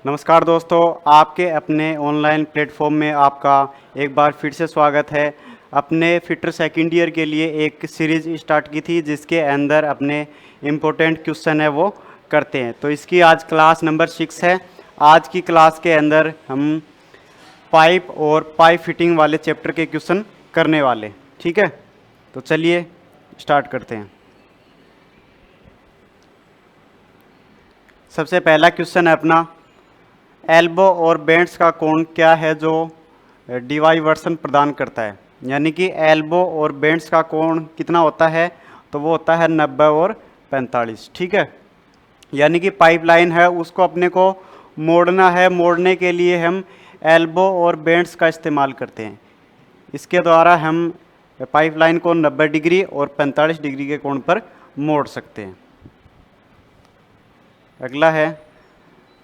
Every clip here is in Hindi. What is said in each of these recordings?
नमस्कार दोस्तों, आपके अपने ऑनलाइन प्लेटफॉर्म में आपका एक बार फिर से स्वागत है। अपने फिटर सेकंड ईयर के लिए एक सीरीज स्टार्ट की थी जिसके अंदर अपने इम्पोर्टेंट क्वेश्चन है वो करते हैं। तो इसकी आज क्लास नंबर 6 है। आज की क्लास के अंदर हम पाइप और पाइप फिटिंग वाले चैप्टर के क्वेश्चन करने वाले, ठीक है। तो चलिए स्टार्ट करते हैं। सबसे पहला क्वेश्चन है अपना, एल्बो और बेंड्स का कोण क्या है जो डिवाइवर्सन प्रदान करता है। यानी कि एल्बो और बेंड्स का कोण कितना होता है, तो वो होता है 90 और 45, ठीक है। यानी कि पाइपलाइन है उसको अपने को मोड़ना है, मोड़ने के लिए हम एल्बो और बेंड्स का इस्तेमाल करते हैं। इसके द्वारा हम पाइपलाइन को 90 डिग्री और 45 डिग्री के कोण पर मोड़ सकते हैं। अगला है,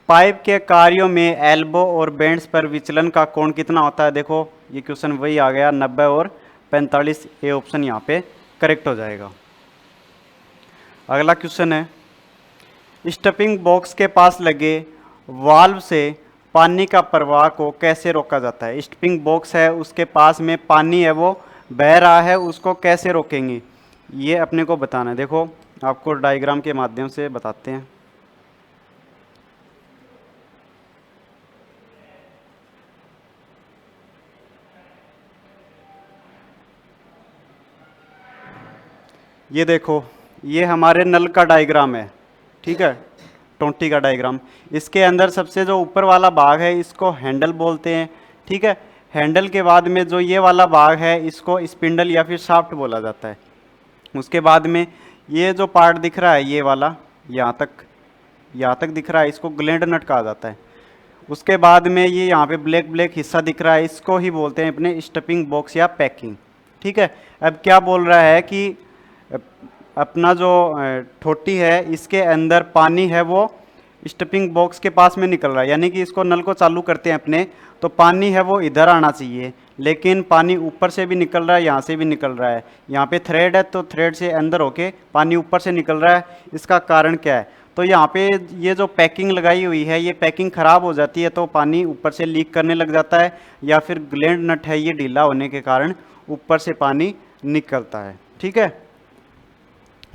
पाइप के कार्यों में एल्बो और बेंड्स पर विचलन का कोण कितना होता है। देखो ये क्वेश्चन वही आ गया, 90 और 45, ए ऑप्शन यहाँ पे करेक्ट हो जाएगा। अगला क्वेश्चन है, स्टफिंग बॉक्स के पास लगे वाल्व से पानी का प्रवाह को कैसे रोका जाता है। स्टफिंग बॉक्स है उसके पास में पानी है वो बह रहा है, उसको कैसे रोकेंगे ये अपने को बताना है। देखो आपको डायग्राम के माध्यम से बताते हैं। ये देखो ये हमारे नल का डायग्राम है, ठीक है, टोंटी का डायग्राम। इसके अंदर सबसे जो ऊपर वाला भाग है इसको हैंडल बोलते हैं, ठीक है। हैंडल के बाद में जो ये वाला भाग है इसको स्पिंडल या फिर शाफ्ट बोला जाता है। उसके बाद में ये जो पार्ट दिख रहा है ये वाला यहाँ तक दिख रहा है, इसको ग्लैंड नट कहा जाता है। उसके बाद में ये यहाँ पे ब्लैक ब्लैक हिस्सा दिख रहा है, इसको ही बोलते हैं अपने स्टफिंग बॉक्स या पैकिंग, ठीक है। अब क्या बोल रहा है कि अपना जो ठोटी है इसके अंदर पानी है वो स्टफिंग बॉक्स के पास में निकल रहा है। यानी कि इसको नल को चालू करते हैं अपने, तो पानी है वो इधर आना चाहिए, लेकिन पानी ऊपर से भी निकल रहा है, यहाँ से भी निकल रहा है। यहाँ पे थ्रेड है तो थ्रेड से अंदर होके पानी ऊपर से निकल रहा है। इसका कारण क्या है, तो यहाँ पे ये जो पैकिंग लगाई हुई है ये पैकिंग ख़राब हो जाती है तो पानी ऊपर से लीक करने लग जाता है, या फिर ग्लैंड नट है ये ढीला होने के कारण ऊपर से पानी निकलता है, ठीक है।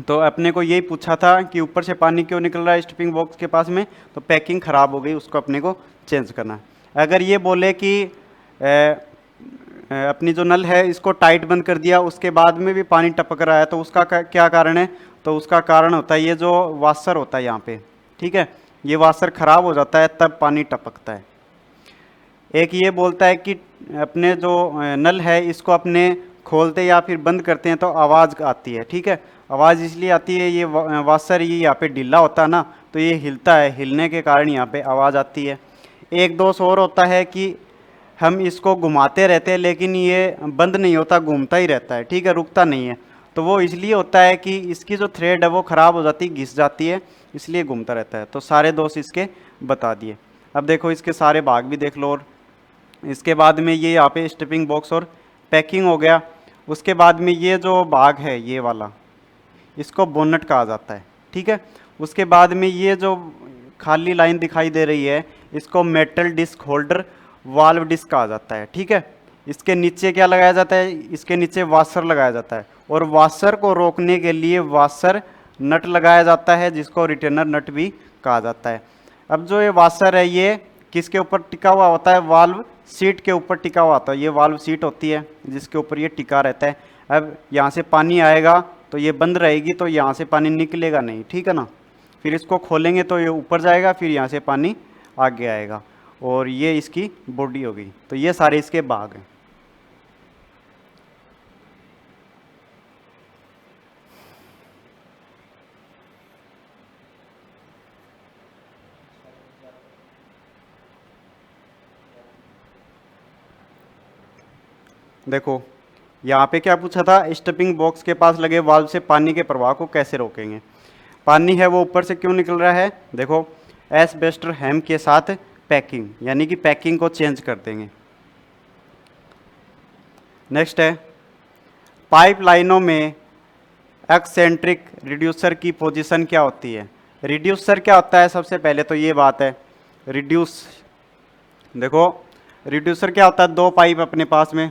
तो अपने को यही पूछा था कि ऊपर से पानी क्यों निकल रहा है स्टफिंग बॉक्स के पास में, तो पैकिंग ख़राब हो गई, उसको अपने को चेंज करना है। अगर ये बोले कि अपनी जो नल है इसको टाइट बंद कर दिया उसके बाद में भी पानी टपक रहा है, तो उसका क्या कारण है, तो उसका कारण होता है ये जो वाशर होता है यहाँ पे, ठीक है, ये वाशर ख़राब हो जाता है तब पानी टपकता है। एक ये बोलता है कि अपने जो नल है इसको अपने खोलते या फिर बंद करते हैं तो आवाज़ आती है, ठीक है। आवाज़ इसलिए आती है, ये वाशर ये यहाँ पे ढीला होता है ना, तो ये हिलता है, हिलने के कारण यहाँ पे आवाज़ आती है। एक दोष और होता है कि हम इसको घुमाते रहते हैं लेकिन ये बंद नहीं होता, घूमता ही रहता है, ठीक है, रुकता नहीं है। तो वो इसलिए होता है कि इसकी जो थ्रेड है वो ख़राब हो जाती है, घिस जाती है, इसलिए घूमता रहता है। तो सारे दोष इसके बता दिए। अब देखो इसके सारे भाग भी देख लो। और इसके बाद में ये यहाँ पे स्टफिंग बॉक्स और पैकिंग हो गया। उसके बाद में ये जो भाग है ये वाला, इसको बोनट कहा जाता है, ठीक है। उसके बाद में ये जो खाली लाइन दिखाई दे रही है इसको metal disc holder valve disc कहा जाता है, ठीक है। इसके नीचे क्या लगाया जाता है, इसके नीचे वाशर लगाया जाता है, और वाशर को रोकने के लिए वाशर नट लगाया जाता है जिसको रिटेनर नट भी कहा जाता है। अब जो ये वाशर है ये किसके ऊपर टिका हुआ होता है, वाल्व सीट के ऊपर टिका हुआ होता है। ये वाल्व सीट होती है जिसके ऊपर ये टिका रहता है। अब यहाँ से पानी आएगा तो ये बंद रहेगी तो यहाँ से पानी निकलेगा नहीं, ठीक है ना। फिर इसको खोलेंगे तो ये ऊपर जाएगा, फिर यहाँ से पानी आगे आएगा, और ये इसकी बॉडी होगी। तो ये सारे इसके भाग हैं। देखो यहाँ पे क्या पूछा था, स्टफिंग बॉक्स के पास लगे वाल्व से पानी के प्रवाह को कैसे रोकेंगे। पानी है वो ऊपर से क्यों निकल रहा है, देखो एस्बेस्टर हैम के साथ पैकिंग, यानी कि पैकिंग को चेंज कर देंगे। नेक्स्ट है, पाइप लाइनों में एक्सेंट्रिक रिड्यूसर की पोजीशन क्या होती है। रिड्यूसर क्या होता है, सबसे पहले तो ये बात है, रिड्यूस। देखो रिड्यूसर क्या होता है, दो पाइप अपने पास में,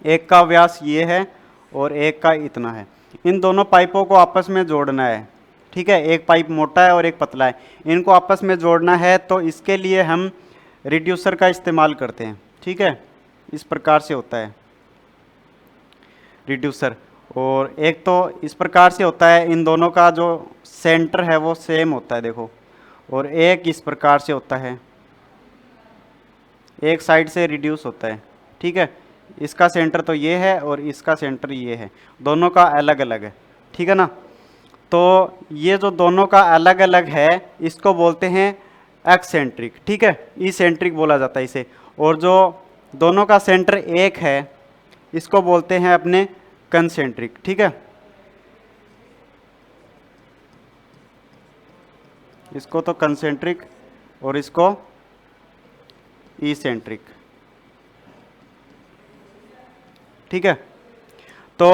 एक का व्यास ये है और एक का इतना है। इन दोनों पाइपों को आपस में जोड़ना है, ठीक है। एक पाइप मोटा है और एक पतला है, इनको आपस में जोड़ना है, तो इसके लिए हम रिड्यूसर का इस्तेमाल करते हैं, ठीक है। इस प्रकार से होता है रिड्यूसर। और एक तो इस प्रकार से होता है, इन दोनों का जो सेंटर है वो सेम होता है, देखो। और एक इस प्रकार से होता है, एक साइड से रिड्यूस होता है, ठीक है। इसका सेंटर तो ये है और इसका सेंटर ये है, दोनों का अलग अलग है, ठीक है ना। तो ये जो दोनों का अलग अलग है इसको बोलते हैं एक्सेंट्रिक, ठीक है, इसेंट्रिक बोला जाता है इसे। और जो दोनों का सेंटर एक है इसको बोलते हैं अपने कंसेंट्रिक, ठीक है। इसको तो कंसेंट्रिक और इसको इसेंट्रिक, ठीक है। तो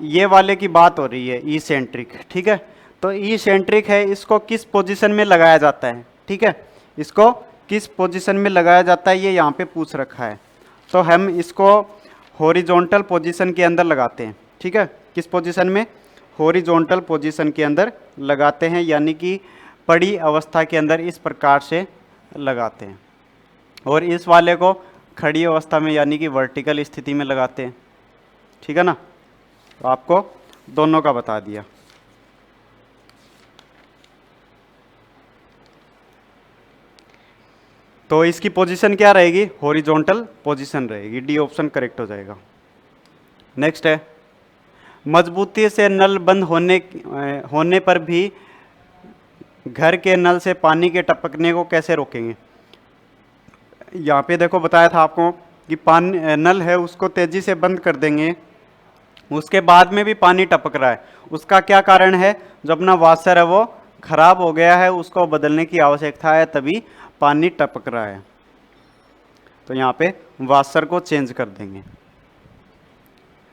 ये वाले की बात हो रही है इसेंट्रिक, ठीक है। तो इसेंट्रिक है, इसको किस पोजीशन में लगाया जाता है, ठीक है, इसको किस पोजीशन में लगाया जाता है ये यहाँ पे पूछ रखा है। तो हम इसको हॉरिजॉन्टल पोजीशन के अंदर लगाते हैं, ठीक है। किस पोजीशन में, हॉरिजॉन्टल पोजीशन के अंदर लगाते हैं, यानी कि पड़ी अवस्था के अंदर इस प्रकार से लगाते हैं। और इस वाले को खड़ी अवस्था में यानी कि वर्टिकल स्थिति में लगाते हैं, ठीक है ना। तो आपको दोनों का बता दिया। तो इसकी पोजीशन क्या रहेगी, हॉरिजॉन्टल पोजीशन रहेगी, डी ऑप्शन करेक्ट हो जाएगा। नेक्स्ट है, मजबूती से नल बंद होने पर भी घर के नल से पानी के टपकने को कैसे रोकेंगे। यहाँ पे देखो बताया था आपको कि पानी नल है उसको तेजी से बंद कर देंगे, उसके बाद में भी पानी टपक रहा है, उसका क्या कारण है, जो अपना वाशर है वो खराब हो गया है, उसको बदलने की आवश्यकता है, तभी पानी टपक रहा है। तो यहाँ पे वाशर को चेंज कर देंगे।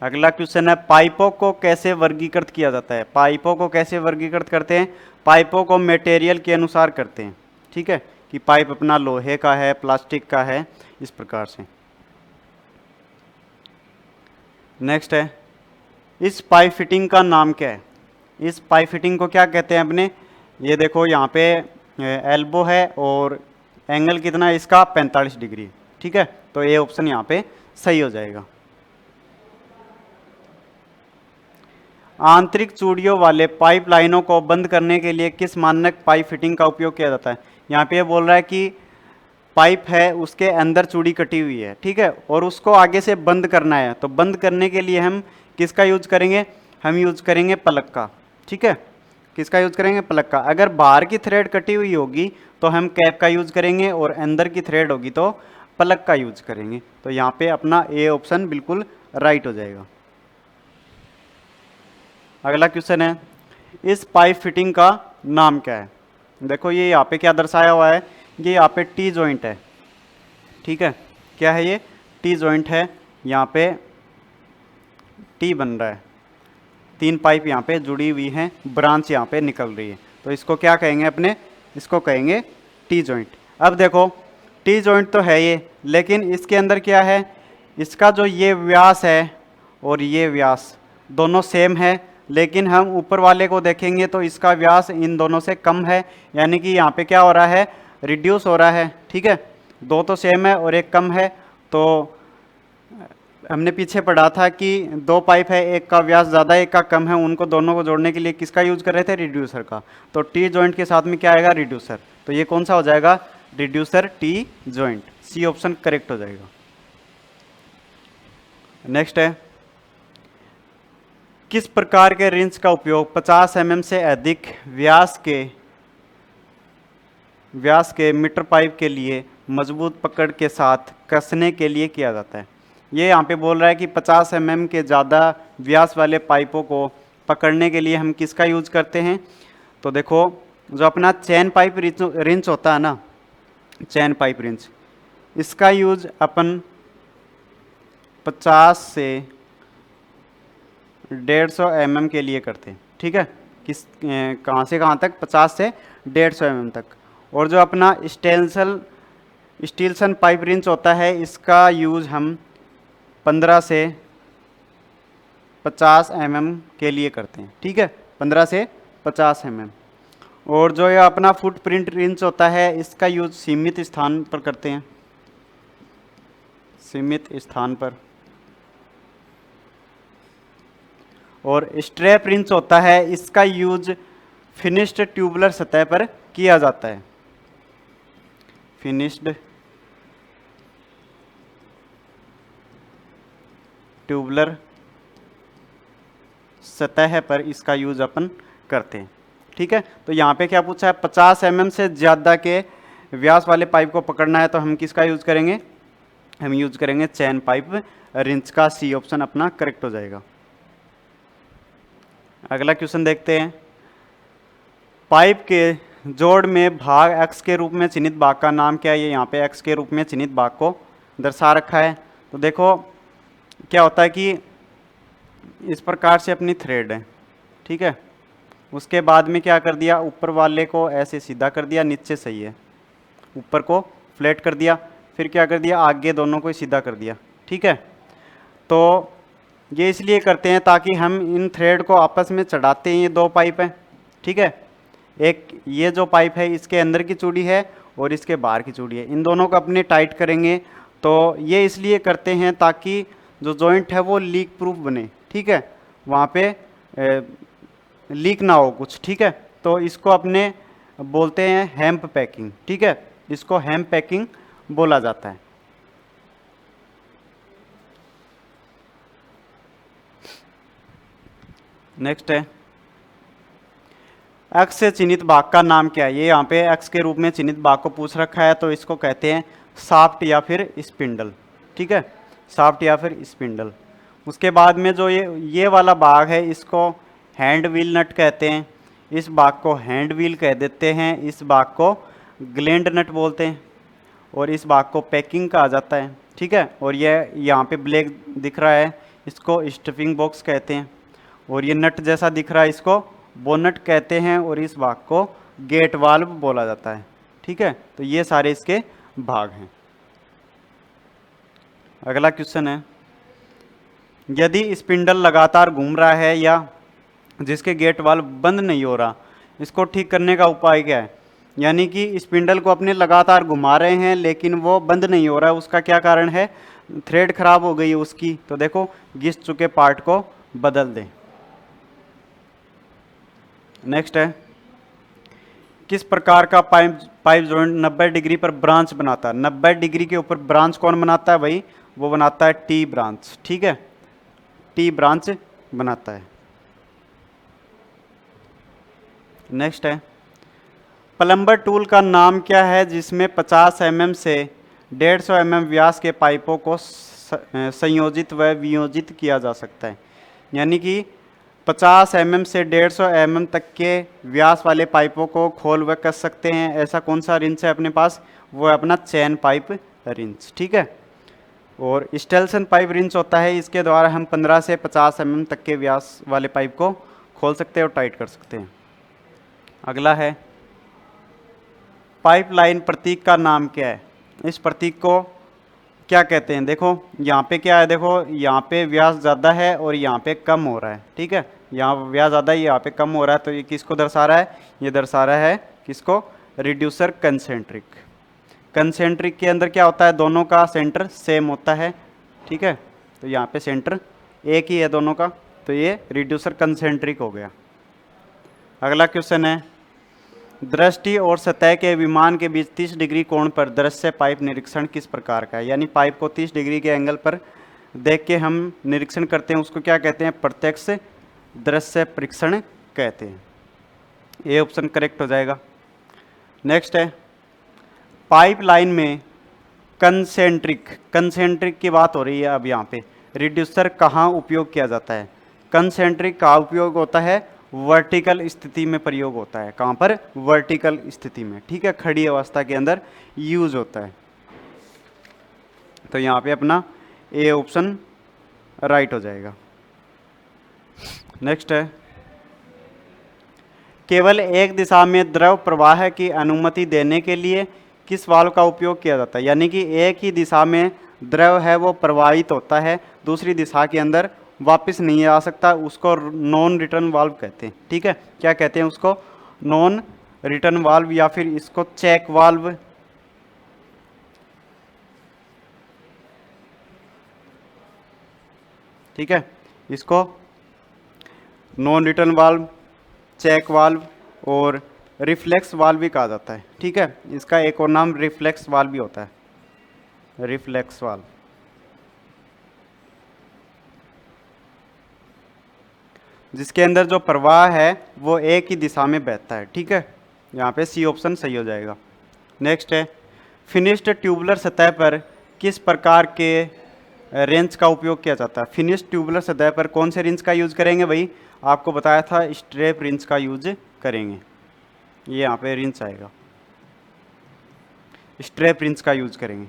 अगला क्वेश्चन है, पाइपों को कैसे वर्गीकृत किया जाता है। पाइपों को कैसे वर्गीकृत करते हैं, पाइपों को मटेरियल के अनुसार करते हैं, ठीक है, कि पाइप अपना लोहे का है, प्लास्टिक का है, इस प्रकार से। नेक्स्ट है, इस पाइप फिटिंग का नाम क्या है। इस पाइप फिटिंग को क्या कहते हैं अपने, ये देखो यहाँ पे एल्बो है और एंगल कितना है इसका 45 डिग्री, ठीक है। तो ये ऑप्शन यहाँ पे सही हो जाएगा। आंतरिक चूड़ियों वाले पाइप लाइनों को बंद करने के लिए किस मानक पाइप फिटिंग का उपयोग किया जाता है। यहाँ पे ये बोल रहा है कि पाइप है उसके अंदर चूड़ी कटी हुई है, ठीक है, और उसको आगे से बंद करना है, तो बंद करने के लिए हम किसका यूज करेंगे, हम यूज करेंगे प्लग का, ठीक है। किसका यूज करेंगे, प्लग का। अगर बाहर की थ्रेड कटी हुई होगी तो हम कैप का यूज करेंगे, और अंदर की थ्रेड होगी तो प्लग का यूज करेंगे। तो यहाँ पे अपना ए ऑप्शन बिल्कुल राइट हो जाएगा। अगला क्वेश्चन है, इस पाइप फिटिंग का नाम क्या है। देखो ये यहाँ पे क्या दर्शाया हुआ है, ये यहाँ पे टी जॉइंट है, ठीक है। क्या है ये, टी जॉइंट है, यहाँ पे टी बन रहा है, तीन पाइप यहाँ पे जुड़ी हुई हैं, ब्रांच यहाँ पे निकल रही है, तो इसको क्या कहेंगे अपने, इसको कहेंगे टी जॉइंट। अब देखो टी जॉइंट तो है ये, लेकिन इसके अंदर क्या है, इसका जो ये व्यास है और ये व्यास दोनों सेम है, लेकिन हम ऊपर वाले को देखेंगे तो इसका व्यास इन दोनों से कम है, यानी कि यहाँ पे क्या हो रहा है, रिड्यूस हो रहा है, ठीक है। दो तो सेम है और एक कम है। तो हमने पीछे पढ़ा था कि दो पाइप है, एक का व्यास ज़्यादा एक का कम है, उनको दोनों को जोड़ने के लिए किसका यूज कर रहे थे, रिड्यूसर का। तो टी जॉइंट के साथ में क्या आएगा, रिड्यूसर। तो ये कौन सा हो जाएगा, reducer T joint, C option correct हो जाएगा। नेक्स्ट है, किस प्रकार के रिंच का उपयोग 50 mm से अधिक व्यास के मीटर पाइप के लिए मजबूत पकड़ के साथ कसने के लिए किया जाता है। ये यहाँ पे बोल रहा है कि 50 mm के ज़्यादा व्यास वाले पाइपों को पकड़ने के लिए हम किसका यूज करते हैं। तो देखो जो अपना चैन पाइप रिंच होता है ना, चैन पाइप रिंच, इसका यूज अपन 50 से 150 mm के लिए करते हैं, ठीक है। कहाँ से कहाँ तक, 50 से 150 mm तक। और जो अपना स्टील्सन पाइप रिंच होता है, इसका यूज़ हम 15 से 50 mm के लिए करते हैं, ठीक है, 15 से 50 mm। और जो ये अपना फुटप्रिंट रिंच होता है, इसका यूज सीमित स्थान पर करते हैं, सीमित स्थान पर। और स्ट्रैप रिंच होता है, इसका यूज फिनिश्ड ट्यूबुलर सतह पर किया जाता है, फिनिश्ड ट्यूबुलर सतह पर इसका यूज अपन करते हैं, ठीक है। तो यहाँ पे क्या पूछा है, 50 mm से ज़्यादा के व्यास वाले पाइप को पकड़ना है तो हम किसका यूज़ करेंगे, हम यूज़ करेंगे चैन पाइप रिंच का। सी ऑप्शन अपना करेक्ट हो जाएगा। अगला क्वेश्चन देखते हैं। पाइप के जोड़ में भाग एक्स के रूप में चिन्हित भाग का नाम क्या है। ये यहाँ पे एक्स के रूप में चिन्हित भाग को दर्शा रखा है। तो देखो क्या होता है कि इस प्रकार से अपनी थ्रेड है, ठीक है। उसके बाद में क्या कर दिया, ऊपर वाले को ऐसे सीधा कर दिया, नीचे सही है, ऊपर को फ्लैट कर दिया, फिर क्या कर दिया, आगे दोनों को सीधा कर दिया, ठीक है। तो ये इसलिए करते हैं ताकि हम इन थ्रेड को आपस में चढ़ाते हैं। ये दो पाइप हैं, ठीक है, एक ये जो पाइप है इसके अंदर की चूड़ी है और इसके बाहर की चूड़ी है, इन दोनों को अपने टाइट करेंगे। तो ये इसलिए करते हैं ताकि जो जॉइंट है वो लीक प्रूफ बने, ठीक है, वहाँ पे लीक ना हो कुछ, ठीक है। तो इसको अपने बोलते हैं हेम्प पैकिंग, ठीक है, इसको हेम्प पैकिंग बोला जाता है। नेक्स्ट है, एक्स से चिन्हित भाग का नाम क्या है। ये यहाँ पे एक्स के रूप में चिन्हित भाग को पूछ रखा है, तो इसको कहते हैं शाफ्ट या फिर स्पिंडल, ठीक है, शाफ्ट या फिर स्पिंडल। उसके बाद में जो ये वाला भाग है इसको हैंड व्हील नट कहते हैं, इस भाग को हैंड व्हील कह देते हैं, इस भाग को ग्लैंड नट बोलते हैं और इस भाग को पैकिंग कहा जाता है, ठीक है। और ये यहाँ पे ब्लैक दिख रहा है, इसको स्टफिंग बॉक्स कहते हैं। और ये नट जैसा दिख रहा है, इसको बोनट कहते हैं और इस भाग को गेट वाल्व बोला जाता है, ठीक है। तो ये सारे इसके भाग हैं। अगला क्वेश्चन है, यदि स्पिंडल लगातार घूम रहा है या जिसके गेट वाल्व बंद नहीं हो रहा, इसको ठीक करने का उपाय क्या है। यानी कि स्पिंडल को अपने लगातार घुमा रहे हैं लेकिन वो बंद नहीं हो रहा है, उसका क्या कारण है, थ्रेड खराब हो गई है उसकी। तो देखो घिस चुके पार्ट को बदल दें। नेक्स्ट है, किस प्रकार का पाइप जॉइंट 90 डिग्री पर ब्रांच बनाता है। 90 डिग्री के ऊपर ब्रांच कौन बनाता है भाई, वो बनाता है टी ब्रांच, ठीक है, टी ब्रांच बनाता है। नेक्स्ट है, प्लम्बर टूल का नाम क्या है जिसमें 50 mm से 150 mm व्यास के पाइपों को संयोजित व वियोजित किया जा सकता है। यानी कि 50 mm से 150 mm तक के व्यास वाले पाइपों को खोल व कस सकते हैं। ऐसा कौन सा रिंच है अपने पास, वो है अपना चैन पाइप रिंच, ठीक है। और स्टेल्सन पाइप रिंच होता है, इसके द्वारा हम 15 से 50 mm तक के व्यास वाले पाइप को खोल सकते हैं और टाइट कर सकते हैं। अगला है, पाइपलाइन प्रतीक का नाम क्या है। इस प्रतीक को क्या कहते हैं। देखो यहाँ पे क्या है, देखो यहाँ पे व्यास ज़्यादा है और यहाँ पे कम हो रहा है, ठीक है, यहाँ व्यास ज़्यादा है, यहाँ पे कम हो रहा है। तो ये किसको दर्शा रहा है, ये दर्शा रहा है किसको, रिड्यूसर कंसेंट्रिक। कंसेंट्रिक के अंदर क्या होता है, दोनों का सेंटर सेम होता है, ठीक है। तो यहाँ पे सेंटर एक ही है दोनों का, तो ये रिड्यूसर कंसेंट्रिक हो गया। अगला क्वेश्चन है, दृष्टि और सतह के विमान के बीच 30 डिग्री कोण पर दृश्य पाइप निरीक्षण किस प्रकार का है। यानी पाइप को 30 डिग्री के एंगल पर देख के हम निरीक्षण करते हैं, उसको क्या कहते हैं, प्रत्यक्ष दृश्य परीक्षण कहते हैं। ये ऑप्शन करेक्ट हो जाएगा। नेक्स्ट है, पाइप लाइन में कंसेंट्रिक की बात हो रही है। अब यहाँ पे रिड्यूसर कहाँ उपयोग किया जाता है। कंसेंट्रिक का उपयोग होता है वर्टिकल स्थिति में प्रयोग होता है। कहाँ पर, वर्टिकल स्थिति में, ठीक है, खड़ी अवस्था के अंदर यूज होता है। तो यहाँ पे अपना ए ऑप्शन राइट हो जाएगा। नेक्स्ट है, केवल एक दिशा में द्रव प्रवाह की अनुमति देने के लिए किस वाल्व का उपयोग किया जाता है? यानी कि एक ही दिशा में द्रव है वो प्रवाहित होता है, दूसरी दिशा के अंदर वापस नहीं आ सकता, उसको नॉन रिटर्न वाल्व कहते हैं। ठीक है, क्या कहते हैं उसको? नॉन रिटर्न वाल्व, या फिर इसको चेक वाल्व। ठीक है, इसको non return valve, check valve और रिफ्लेक्स वाल्व भी कहा जाता है। ठीक है, इसका एक और नाम रिफ्लेक्स वाल्व भी होता है, रिफ्लेक्स वाल्व। जिसके अंदर जो प्रवाह है वो एक ही दिशा में बहता है। ठीक है, यहाँ पे सी ऑप्शन सही हो जाएगा। नेक्स्ट है, फिनिश्ड ट्यूबुलर सतह पर किस प्रकार के रेंच का उपयोग किया जाता है? फिनिश्ड ट्यूबुलर सतह पर कौन से रिंच का यूज करेंगे भाई? आपको बताया था स्ट्रेप रिंच का यूज करेंगे। ये यहाँ पे रिंच आएगा, स्ट्रेप रिंच का यूज करेंगे।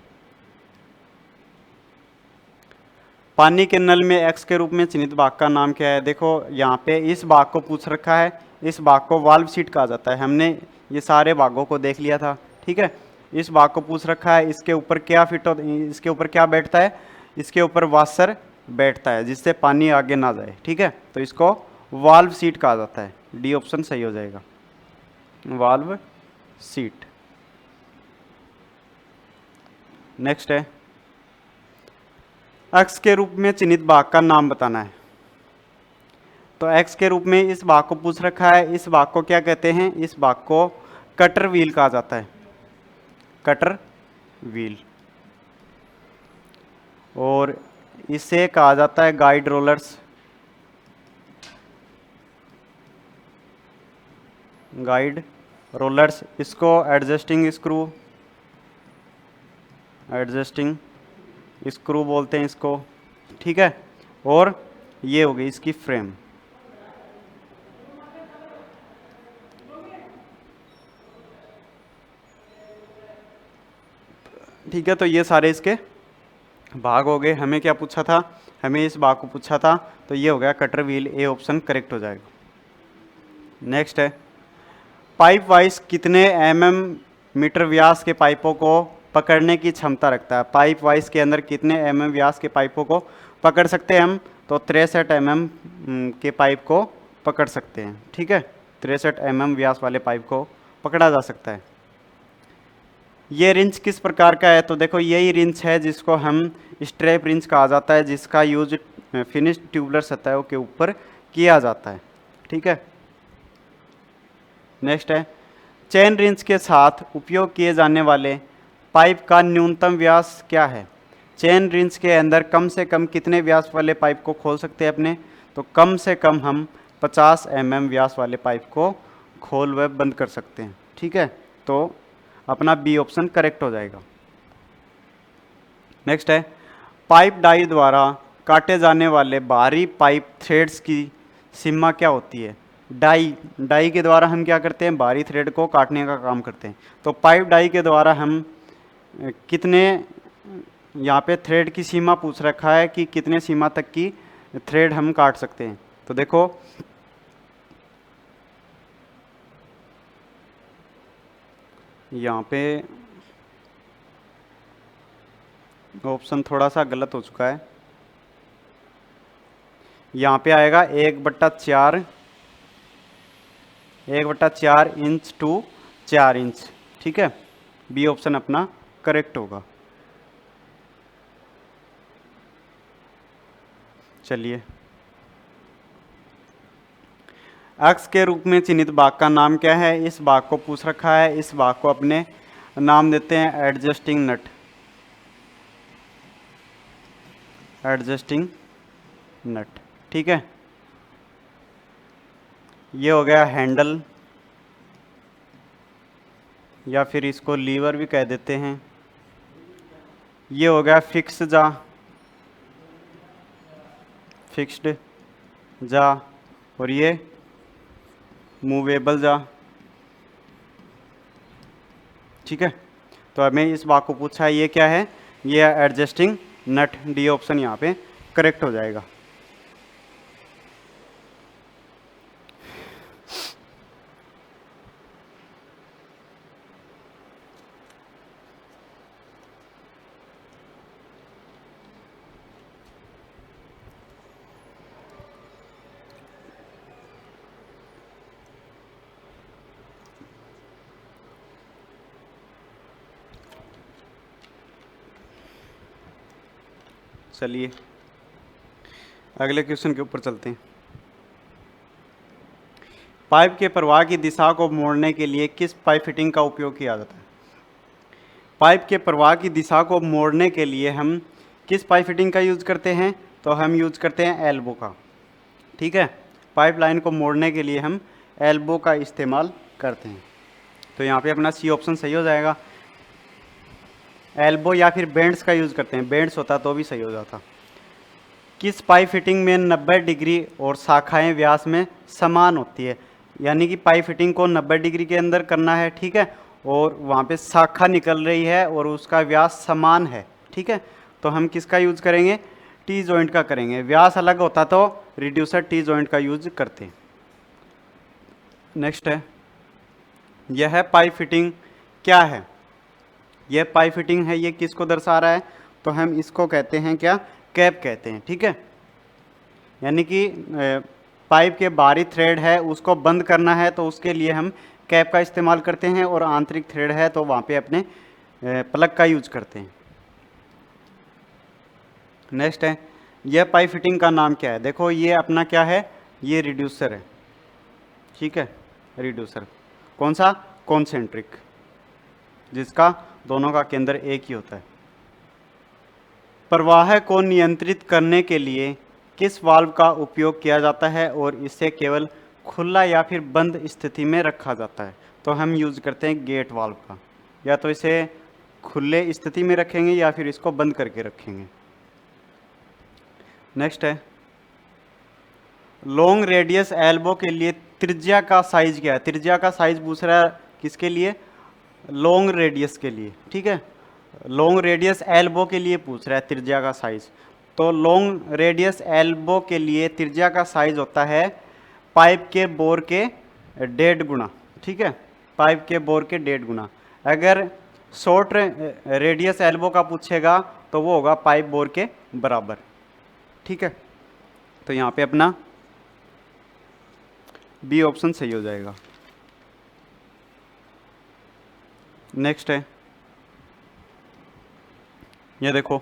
पानी के नल में एक्स के रूप में चिन्हित भाग का नाम क्या है? देखो यहाँ पे इस भाग को पूछ रखा है, इस भाग को वाल्व सीट कहा जाता है। हमने ये सारे भागों को देख लिया था। ठीक है, इस भाग को पूछ रखा है, इसके ऊपर क्या फिट हो, इसके ऊपर क्या बैठता है? इसके ऊपर वाशर बैठता है जिससे पानी आगे ना जाए। ठीक है, तो इसको वाल्व सीट कहा जाता है। डी ऑप्शन सही हो जाएगा, वाल्व सीट। नेक्स्ट है, एक्स के रूप में चिन्हित भाग का नाम बताना है। तो एक्स के रूप में इस भाग को पूछ रखा है, इस भाग को क्या कहते हैं? इस भाग को कटर व्हील कहा जाता है, कटर व्हील। और इसे कहा जाता है गाइड रोलर्स, गाइड रोलर्स। इसको एडजस्टिंग स्क्रू, एडजस्टिंग स्क्रू बोलते हैं इसको। ठीक है, और ये हो गई इसकी फ्रेम। ठीक है, तो ये सारे इसके भाग हो गए। हमें क्या पूछा था? हमें इस भाग को पूछा था, तो ये हो गया cutter wheel. A option correct हो जाएगा। नेक्स्ट है, पाइप वाइज कितने मीटर व्यास के पाइपों को पकड़ने की क्षमता रखता है? पाइप वाइज के अंदर कितने व्यास के पाइपों को पकड़ सकते हैं हम? तो 63 के पाइप को पकड़ सकते हैं। ठीक है, 63 व्यास वाले पाइप को पकड़ा जा सकता है। ये रिंच किस प्रकार का है? तो देखो यही रिंच है जिसको हम स्ट्रेप रिंच कहा जाता है, जिसका यूज फिनिश्ड ट्यूबुलर सतहों के ऊपर किया जाता है। ठीक है, नेक्स्ट है, चेन रिंच के साथ उपयोग किए जाने वाले पाइप का न्यूनतम व्यास क्या है? चेन रिंच के अंदर कम से कम कितने व्यास वाले पाइप को खोल सकते हैं अपने? तो कम से कम हम 50 व्यास वाले पाइप को खोल व बंद कर सकते हैं। ठीक है, तो अपना बी ऑप्शन करेक्ट हो जाएगा। नेक्स्ट है, पाइप डाई द्वारा काटे जाने वाले बाहरी पाइप थ्रेड्स की सीमा क्या होती है? डाई के द्वारा हम क्या करते हैं? बाहरी थ्रेड को काटने का काम करते हैं। तो पाइप डाई के द्वारा हम कितने, यहाँ पे थ्रेड की सीमा पूछ रखा है कि कितने सीमा तक की थ्रेड हम काट सकते हैं। तो देखो यहाँ पे ऑप्शन थोड़ा सा गलत हो चुका है। यहाँ पे आएगा 1/4, 1/4 इंच टू 4 इंच। ठीक है, बी ऑप्शन अपना करेक्ट होगा। चलिए, एक्स के रूप में चिन्हित भाग का नाम क्या है? इस भाग को पूछ रखा है, इस भाग को अपने नाम देते हैं एडजस्टिंग नट, एडजस्टिंग नट। ठीक है, ये हो गया हैंडल, या फिर इसको लीवर भी कह देते हैं। ये हो गया फिक्स जा, फिक्स्ड जा, और ये मूवेबल जा। ठीक है, तो हमें इस भाग को पूछा है, ये क्या है? ये एडजस्टिंग नट। डी ऑप्शन यहाँ पे करेक्ट हो जाएगा। चलिए अगले क्वेश्चन के ऊपर चलते हैं। पाइप के प्रवाह की दिशा को मोड़ने के लिए किस पाइप फिटिंग का उपयोग किया जाता है? पाइप के प्रवाह की दिशा को मोड़ने के लिए हम किस पाइप फिटिंग का यूज़ करते हैं? तो हम यूज़ करते हैं एल्बो का। ठीक है, पाइप लाइन को मोड़ने के लिए हम एल्बो का इस्तेमाल करते हैं। तो यहाँ पे अपना सी ऑप्शन सही हो जाएगा। एल्बो या फिर बेंड्स का यूज़ करते हैं, बेंड्स होता तो भी सही हो जाता। किस पाइप फिटिंग में 90 डिग्री और शाखाएं व्यास में समान होती है? यानी कि पाइप फिटिंग को 90 डिग्री के अंदर करना है, ठीक है, और वहाँ पे शाखा निकल रही है और उसका व्यास समान है, ठीक है, तो हम किसका यूज़ करेंगे? टी जॉइंट का करेंगे। व्यास अलग होता तो रिड्यूसर टी जॉइंट का यूज करते हैं। नेक्स्ट है, यह पाइप फिटिंग क्या है? यह पाइप फिटिंग है, ये किसको दर्शा रहा है? तो हम इसको कहते हैं क्या? कैप कहते हैं, ठीक है। यानी कि पाइप के बाहरी थ्रेड है उसको बंद करना है तो उसके लिए हम कैप का इस्तेमाल करते हैं, और आंतरिक थ्रेड है तो वहाँ पे अपने प्लग का यूज करते हैं। नेक्स्ट है, यह पाइप फिटिंग का नाम क्या है? देखो ये अपना क्या है? ये रिड्यूसर है, ठीक है, रिड्यूसर। कौन सा? कॉन्सेंट्रिक, जिसका दोनों का केंद्र एक ही होता है। प्रवाह को नियंत्रित करने के लिए किस वाल्व का उपयोग किया जाता है और इसे केवल खुला या फिर बंद स्थिति में रखा जाता है? तो हम यूज करते हैं गेट वाल्व का। या तो इसे खुले स्थिति में रखेंगे या फिर इसको बंद करके रखेंगे। नेक्स्ट है, लॉन्ग रेडियस एल्बो के लिए त्रिज्या का साइज क्या है? त्रिज्या का साइज पूछ रहा है किसके लिए? लॉन्ग रेडियस के लिए, ठीक है, लॉन्ग रेडियस एल्बो के लिए पूछ रहा है त्रिज्या का साइज। तो लॉन्ग रेडियस एल्बो के लिए त्रिज्या का साइज होता है पाइप के बोर के 1.5 गुना, ठीक है, पाइप के बोर के 1.5 गुना। अगर शॉर्ट रेडियस एल्बो का पूछेगा तो वो होगा पाइप बोर के बराबर, ठीक है। तो यहाँ पे अपना बी ऑप्शन सही हो जाएगा। नेक्स्ट है, ये देखो,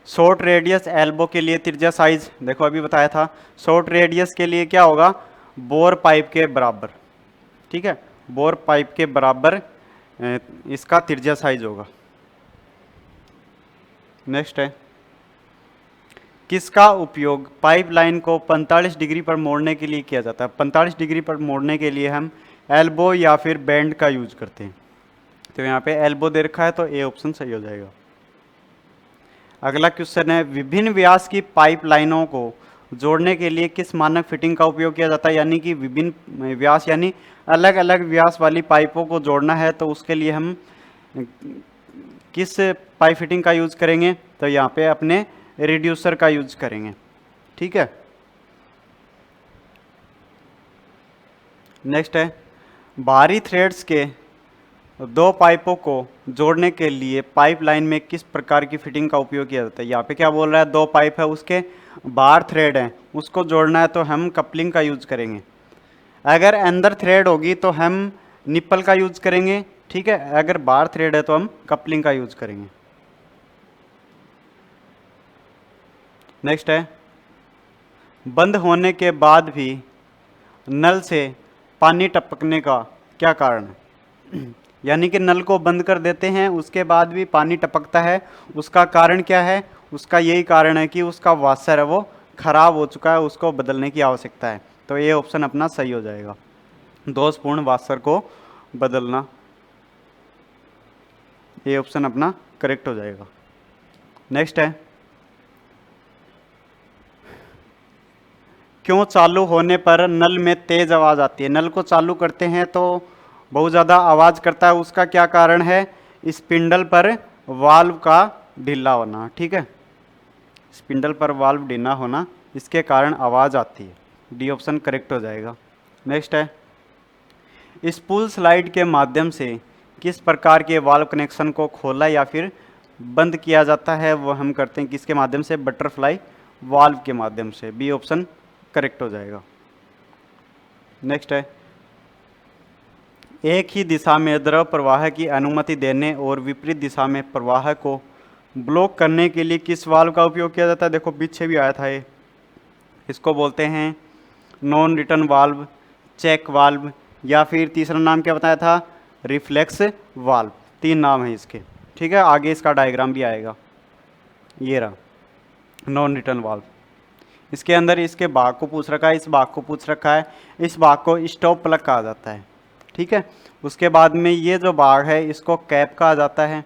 शॉर्ट रेडियस एल्बो के लिए त्रिज्या साइज, देखो अभी बताया था, शॉर्ट रेडियस के लिए क्या होगा? बोर पाइप के बराबर, ठीक है, बोर पाइप के बराबर इसका त्रिज्या साइज होगा। नेक्स्ट है, किसका उपयोग पाइप लाइन को 45 डिग्री पर मोड़ने के लिए किया जाता है? 45 डिग्री पर मोड़ने के लिए हम एल्बो या फिर बैंड का यूज करते हैं। तो यहाँ पे एल्बो दे रखा है तो ए ऑप्शन सही हो जाएगा। अगला क्वेश्चन है, विभिन्न व्यास की पाइप लाइनों को जोड़ने के लिए किस मानक फिटिंग का उपयोग किया जाता है? यानी कि विभिन्न व्यास यानी अलग अलग व्यास वाली पाइपों को जोड़ना है तो उसके लिए हम किस पाइप फिटिंग का यूज करेंगे? तो यहाँ पे अपने रिड्यूसर का यूज करेंगे, ठीक है। नेक्स्ट है, बाहरी थ्रेड्स के दो पाइपों को जोड़ने के लिए पाइप लाइन में किस प्रकार की फिटिंग का उपयोग किया जाता है? यहाँ पे क्या बोल रहा है? दो पाइप है, उसके बाहर थ्रेड है, उसको जोड़ना है तो हम कपलिंग का यूज करेंगे। अगर अंदर थ्रेड होगी तो हम निप्पल का यूज करेंगे, ठीक है, अगर बाहर थ्रेड है तो हम कपलिंग का यूज करेंगे। नेक्स्ट है, बंद होने के बाद भी नल से पानी टपकने का क्या कारण है? यानी कि नल को बंद कर देते हैं उसके बाद भी पानी टपकता है, उसका कारण क्या है? उसका यही कारण है कि उसका वाशर है वो खराब हो चुका है, उसको बदलने की आवश्यकता है। तो ये ऑप्शन अपना सही हो जाएगा, दोषपूर्ण वाशर को बदलना, ये ऑप्शन अपना करेक्ट हो जाएगा। नेक्स्ट है, क्यों चालू होने पर नल में तेज आवाज़ आती है? नल को चालू करते हैं तो बहुत ज़्यादा आवाज़ करता है, उसका क्या कारण है? स्पिंडल पर वाल्व का ढीला होना, ठीक है, स्पिंडल पर वाल्व ढीला होना, इसके कारण आवाज़ आती है। डी ऑप्शन करेक्ट हो जाएगा। नेक्स्ट है, स्पूल स्लाइड के माध्यम से किस प्रकार के वाल्व कनेक्शन को खोला या फिर बंद किया जाता है? वो हम करते हैं किसके माध्यम से? बटरफ्लाई वाल्व के माध्यम से। बी ऑप्शन करेक्ट हो जाएगा। नेक्स्ट है, एक ही दिशा में द्रव प्रवाह की अनुमति देने और विपरीत दिशा में प्रवाह को ब्लॉक करने के लिए किस वाल्व का उपयोग किया जाता है? देखो पीछे भी आया था ये, इसको बोलते हैं non return valve, check valve, या फिर तीसरा नाम क्या बताया था? Reflex valve. 3 नाम है इसके, ठीक है। आगे इसका डायग्राम भी आएगा, ये रहा नॉन रिटर्न वाल्व। इसके अंदर इसके भाग को पूछ रखा है, इस भाग को पूछ रखा है, इस भाग को स्टॉप प्लग कहा जाता है, ठीक है। उसके बाद में ये जो भाग है इसको कैप कहा जाता है।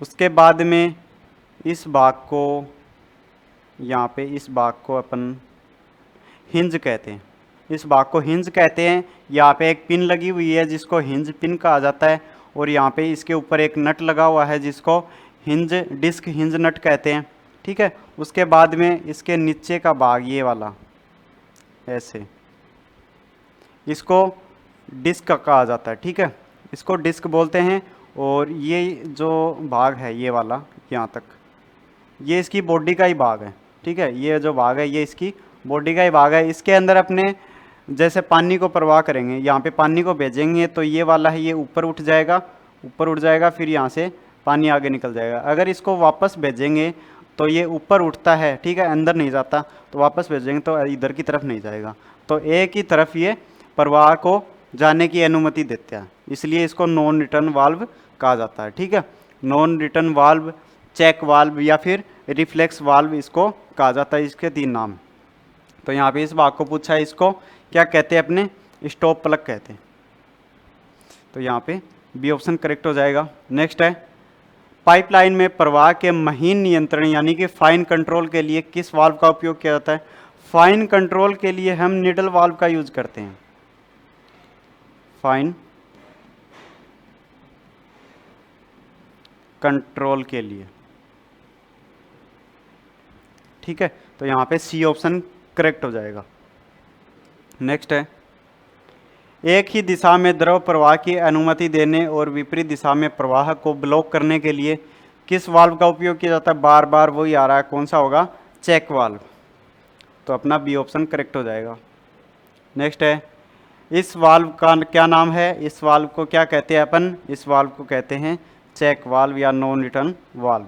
उसके बाद में इस भाग को, यहाँ पे इस भाग को अपन हिंज कहते हैं, इस भाग को हिंज कहते हैं। यहाँ पे एक पिन लगी हुई है जिसको हिंज पिन कहा जाता है, और यहाँ पे इसके ऊपर एक नट लगा हुआ है जिसको हिंज डिस्क हिंज नट कहते हैं, ठीक है। उसके बाद में इसके नीचे का भाग ये वाला ऐसे, इसको डिस्क कहा जाता है, ठीक है, इसको डिस्क बोलते हैं। और ये जो भाग है ये वाला यहाँ तक, ये इसकी बॉडी का ही भाग है, ठीक है। ये जो भाग है ये इसकी बॉडी का ही भाग है। इसके अंदर अपने जैसे पानी को प्रवाह करेंगे, यहाँ पे पानी को भेजेंगे तो ये वाला है ये ऊपर उठ जाएगा, ऊपर उठ जाएगा, फिर यहाँ से पानी आगे निकल जाएगा। अगर इसको वापस भेजेंगे तो ये ऊपर उठता है, ठीक है, अंदर नहीं जाता, तो वापस भेजेंगे तो इधर की तरफ नहीं जाएगा, तो एक ही तरफ ये प्रवाह को जाने की अनुमति देता है, इसलिए इसको नॉन रिटर्न वाल्व कहा जाता है, ठीक है। Non return valve, check valve या फिर रिफ्लेक्स वाल्व इसको कहा जाता है। इसके 3 नाम। तो यहाँ पे इस भाग को पूछा है, इसको क्या कहते हैं? अपने स्टॉप प्लग कहते हैं। तो यहाँ पे बी ऑप्शन करेक्ट हो जाएगा। नेक्स्ट है, पाइपलाइन में प्रवाह के महीन नियंत्रण यानी कि फाइन कंट्रोल के लिए किस वाल्व का उपयोग किया जाता है? फाइन कंट्रोल के लिए हम निडल वाल्व का यूज करते हैं, फाइन कंट्रोल के लिए, ठीक है। तो यहाँ पे सी ऑप्शन करेक्ट हो जाएगा। नेक्स्ट है, एक ही दिशा में द्रव प्रवाह की अनुमति देने और विपरीत दिशा में प्रवाह को ब्लॉक करने के लिए किस वाल्व का उपयोग किया जाता है? बार बार वही आ रहा है, कौन सा होगा? Check valve. तो अपना बी ऑप्शन करेक्ट हो जाएगा। नेक्स्ट है, इस वाल्व का क्या नाम है? इस वाल्व को क्या कहते हैं अपन? इस वाल्व को कहते हैं चेक वाल्व या नॉन रिटर्न वाल्व।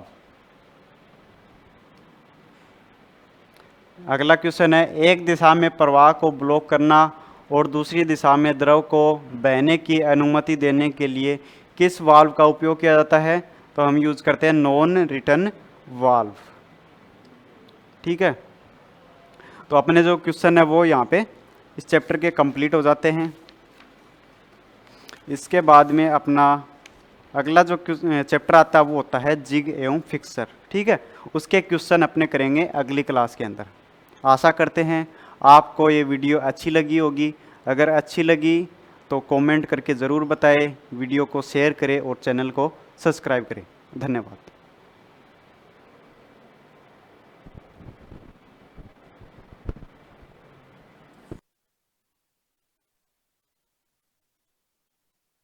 अगला क्वेश्चन है, एक दिशा में प्रवाह को ब्लॉक करना और दूसरी दिशा में द्रव को बहने की अनुमति देने के लिए किस वाल्व का उपयोग किया जाता है? तो हम यूज करते हैं नॉन रिटर्न वाल्व, ठीक है। तो अपने जो क्वेश्चन है वो यहाँ पे इस चैप्टर के कंप्लीट हो जाते हैं। इसके बाद में अपना अगला जो चैप्टर आता है वो होता है जिग एवं फिक्सर, ठीक है। उसके क्वेश्चन अपने करेंगे अगली क्लास के अंदर। आशा करते हैं आपको ये वीडियो अच्छी लगी होगी। अगर अच्छी लगी तो कमेंट करके ज़रूर बताएं, वीडियो को शेयर करें और चैनल को सब्सक्राइब करें। धन्यवाद।